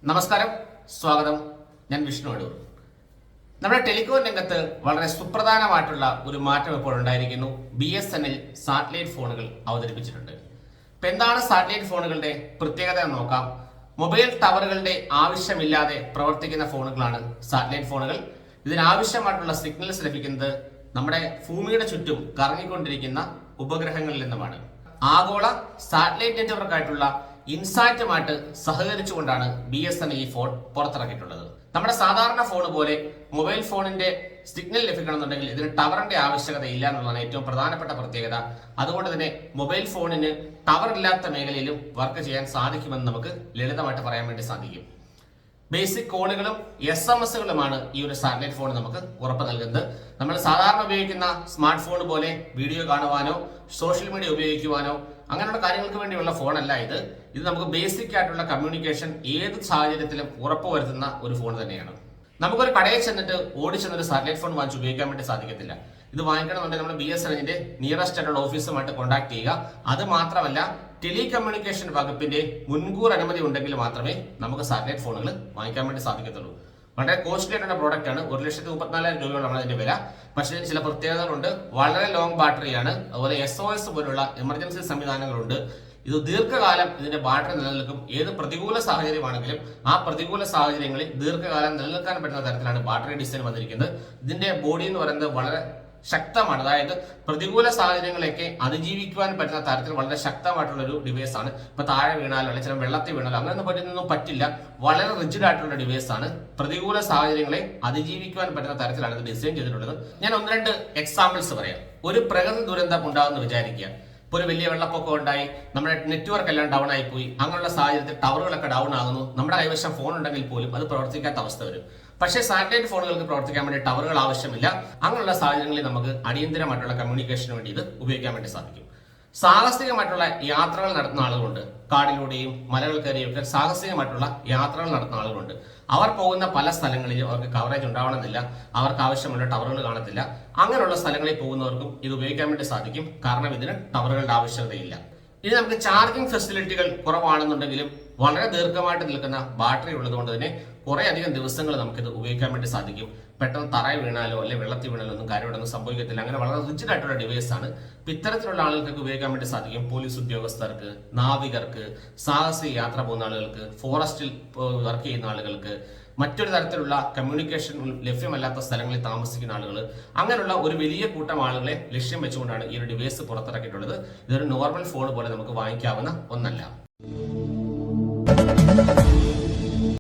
നമസ്കാരം, സ്വാഗതം. ഞാൻ വിഷ്ണു അടൂർ. നമ്മുടെ ടെലികോം രംഗത്ത് വളരെ സുപ്രധാനമായിട്ടുള്ള ഒരു മാറ്റം ഇപ്പോൾ ഉണ്ടായിരിക്കുന്നു. BSNL സാറ്റലൈറ്റ് ഫോണുകൾ അവതരിപ്പിച്ചിട്ടുണ്ട്. ഇപ്പൊ എന്താണ് സാറ്റലൈറ്റ് ഫോണുകളുടെ പ്രത്യേകത എന്ന് നോക്കാം. മൊബൈൽ ടവറുകളുടെ ആവശ്യമില്ലാതെ പ്രവർത്തിക്കുന്ന ഫോണുകളാണ് സാറ്റലൈറ്റ് ഫോണുകൾ. ഇതിനാവശ്യമായിട്ടുള്ള സിഗ്നൽസ് ലഭിക്കുന്നത് നമ്മുടെ ഭൂമിയുടെ ചുറ്റും കറങ്ങിക്കൊണ്ടിരിക്കുന്ന ഉപഗ്രഹങ്ങളിൽ നിന്നുമാണ്. ആഗോള സാറ്റലൈറ്റ് നെറ്റ്വർക്ക് ആയിട്ടുള്ള ഇൻസാറ്റുമായിട്ട് സഹകരിച്ചുകൊണ്ടാണ് BSNL ഈ ഫോൺ പുറത്തിറക്കിയിട്ടുള്ളത്. നമ്മുടെ സാധാരണ ഫോൺ പോലെ മൊബൈൽ ഫോണിന്റെ സിഗ്നൽ ലഭിക്കണമെന്നുണ്ടെങ്കിൽ ഇതിന് ടവറിന്റെ ആവശ്യകത ഇല്ല എന്നുള്ളതാണ് ഏറ്റവും പ്രധാനപ്പെട്ട പ്രത്യേകത. അതുകൊണ്ട് തന്നെ മൊബൈൽ ഫോണിന് ടവർ ഇല്ലാത്ത മേഖലയിലും വർക്ക് ചെയ്യാൻ സാധിക്കുമെന്ന് നമുക്ക് ലളിതമായിട്ട് പറയാൻ വേണ്ടി സാധിക്കും. ബേസിക് കോളുകളും SMS-കളുമാണ് ഈ ഒരു സാറ്റലൈറ്റ് ഫോൺ നമുക്ക് ഉറപ്പ് നൽകുന്നത്. നമ്മൾ സാധാരണ ഉപയോഗിക്കുന്ന സ്മാർട്ട് ഫോൺ പോലെ വീഡിയോ കാണുവാനോ സോഷ്യൽ മീഡിയ ഉപയോഗിക്കുവാനോ അങ്ങനെയുള്ള കാര്യങ്ങൾക്ക് വേണ്ടിയുള്ള ഫോണല്ല ഇത്. ഇത് നമുക്ക് ബേസിക് ആയിട്ടുള്ള കമ്മ്യൂണിക്കേഷൻ ഏത് സാഹചര്യത്തിലും ഉറപ്പുവരുത്തുന്ന ഒരു ഫോൺ തന്നെയാണ്. നമുക്കൊരു കടയിൽ ചെന്നിട്ട് ഓടിച്ചെന്നൊരു സാറ്റലൈറ്റ് ഫോൺ വാങ്ങിച്ച് ഉപയോഗിക്കാൻ വേണ്ടി സാധിക്കത്തില്ല. ഇത് വാങ്ങിക്കണമെന്നുണ്ടെങ്കിൽ നമ്മൾ BSNLന്റെ നിയറസ്റ്റ് ആയിട്ടുള്ള ഓഫീസുമായിട്ട് കോൺടാക്ട് ചെയ്യുക. അത് മാത്രമല്ല, ടെലികമ്മ്യൂണിക്കേഷൻ വകുപ്പിന്റെ മുൻകൂർ അനുമതി ഉണ്ടെങ്കിൽ മാത്രമേ നമുക്ക് സാറ്റലൈറ്റ് ഫോണുകൾ വാങ്ങിക്കാൻ വേണ്ടി സാധിക്കത്തുള്ളൂ. വളരെ കോസ്റ്റ്ലി ആയിട്ടുള്ള പ്രോഡക്റ്റ് ആണ്. 1,34,000 രൂപയോളമാണ് അതിന്റെ വില. പക്ഷേ ഇതിന് ചില പ്രത്യേകതകളുണ്ട്. വളരെ ലോങ് ബാറ്ററിയാണ്. അതുപോലെ SOS പോലുള്ള എമർജൻസി സംവിധാനങ്ങളുണ്ട്. ഇത് ദീർഘകാലം ഇതിന്റെ ബാറ്ററി നിലനിൽക്കും. ഏത് പ്രതികൂല സാഹചര്യമാണെങ്കിലും ആ പ്രതികൂല സാഹചര്യങ്ങളിൽ ദീർഘകാലം നിലനിൽക്കാൻ പറ്റുന്ന തരത്തിലാണ് ബാറ്ററി ഡിസൈൻ വന്നിരിക്കുന്നത്. ഇതിന്റെ ബോഡി എന്ന് പറയുന്നത് വളരെ ശക്തമാണ്. അതായത് പ്രതികൂല സാഹചര്യങ്ങളെയൊക്കെ അതിജീവിക്കുവാൻ പറ്റുന്ന തരത്തിൽ വളരെ ശക്തമായിട്ടുള്ള ഒരു ഡിവൈസ് ആണ്. ഇപ്പൊ താഴെ വീണാലോ അല്ലെങ്കിൽ ചില വെള്ളത്തിൽ വീണാലോ അങ്ങനെയൊന്നും പറ്റില്ല. വളരെ റിജിഡ് ആയിട്ടുള്ള ഡിവൈസ് ആണ്. പ്രതികൂല സാഹചര്യങ്ങളെ അതിജീവിക്കുവാൻ പറ്റുന്ന തരത്തിലാണ് ഇത് ഡിസൈൻ ചെയ്തിട്ടുള്ളത്. ഞാൻ 1-2 എക്സാമ്പിൾസ് പറയാം. ഒരു പ്രകൃതി ദുരന്തം ഉണ്ടാകുമെന്ന് വിചാരിക്കുക. ഇപ്പോൾ ഒരു വലിയ വെള്ളപ്പൊക്കം ഉണ്ടായി, നമ്മുടെ നെറ്റ്വർക്ക് എല്ലാം ഡൗൺ ആയി പോയി. അങ്ങനെയുള്ള സാഹചര്യത്തിൽ ടവറുകളൊക്കെ ഡൗൺ ആകുന്നു. നമ്മുടെ കൈവശം ഫോൺ ഉണ്ടെങ്കിൽ പോലും അത് പ്രവർത്തിക്കാത്ത അവസ്ഥ വരും. പക്ഷേ സാറ്റലൈറ്റ് ഫോണുകൾക്ക് പ്രവർത്തിക്കാൻ വേണ്ടി ടവറുകൾ ആവശ്യമില്ല. അങ്ങനെയുള്ള സാഹചര്യങ്ങളിൽ നമുക്ക് അടിയന്തരമായിട്ടുള്ള കമ്മ്യൂണിക്കേഷന് വേണ്ടി ഇത് ഉപയോഗിക്കാൻ വേണ്ടി സാധിക്കും. സാഹസികമായിട്ടുള്ള യാത്രകൾ നടത്തുന്ന ആളുകളുണ്ട്. കാടിലൂടെയും മലകൾ കയറിയും ഒക്കെ സാഹസികമായിട്ടുള്ള യാത്രകൾ നടത്തുന്ന ആളുകളുണ്ട്. അവർ പോകുന്ന പല സ്ഥലങ്ങളിലും അവർക്ക് കവറേജ് ഉണ്ടാവണമെന്നില്ല. അവർക്ക് ആവശ്യമുള്ള ടവറുകൾ കാണത്തില്ല. അങ്ങനെയുള്ള സ്ഥലങ്ങളിൽ പോകുന്നവർക്കും ഇത് ഉപയോഗിക്കാൻ വേണ്ടി സാധിക്കും. കാരണം ഇതിന് ടവറുകളുടെ ആവശ്യകതയില്ല. ഇനി നമുക്ക് ചാർജിങ് ഫെസിലിറ്റികൾ കുറവാണെന്നുണ്ടെങ്കിലും വളരെ ദീർഘമായിട്ട് നിൽക്കുന്ന ബാറ്ററി ഉള്ളതുകൊണ്ട് തന്നെ കുറെ അധികം ദിവസങ്ങൾ നമുക്കിത് ഉപയോഗിക്കാൻ വേണ്ടി സാധിക്കും. പെട്ടെന്ന് തറയിൽ വീണാലോ അല്ലെങ്കിൽ വെള്ളത്തിൽ വീണാലോ ഒന്നും കാര്യമായിട്ടൊന്നും സംഭവിക്കത്തില്ല. അങ്ങനെ വളരെ റിജിഡ് ആയിട്ടുള്ള ഡിവൈസ് ആണ്. ഇത്തരത്തിലുള്ള ആളുകൾക്ക് ഉപയോഗിക്കാൻ വേണ്ടി സാധിക്കും. പോലീസ് ഉദ്യോഗസ്ഥർക്ക്, നാവികർക്ക്, സാഹസിക യാത്ര പോകുന്ന ആളുകൾക്ക്, ഫോറസ്റ്റിൽ വർക്ക് ചെയ്യുന്ന ആളുകൾക്ക്, മറ്റൊരു തരത്തിലുള്ള കമ്മ്യൂണിക്കേഷൻ ലഭ്യമല്ലാത്ത സ്ഥലങ്ങളിൽ താമസിക്കുന്ന ആളുകൾ, അങ്ങനെയുള്ള ഒരു വലിയ കൂട്ടം ആളുകളെ ലക്ഷ്യം വെച്ചുകൊണ്ടാണ് ഈ ഒരു ഡിവൈസ് പുറത്തിറക്കിയിട്ടുള്ളത്. ഇതൊരു നോർമൽ ഫോൺ പോലെ നമുക്ക് വാങ്ങിക്കാവുന്ന ഒന്നല്ല.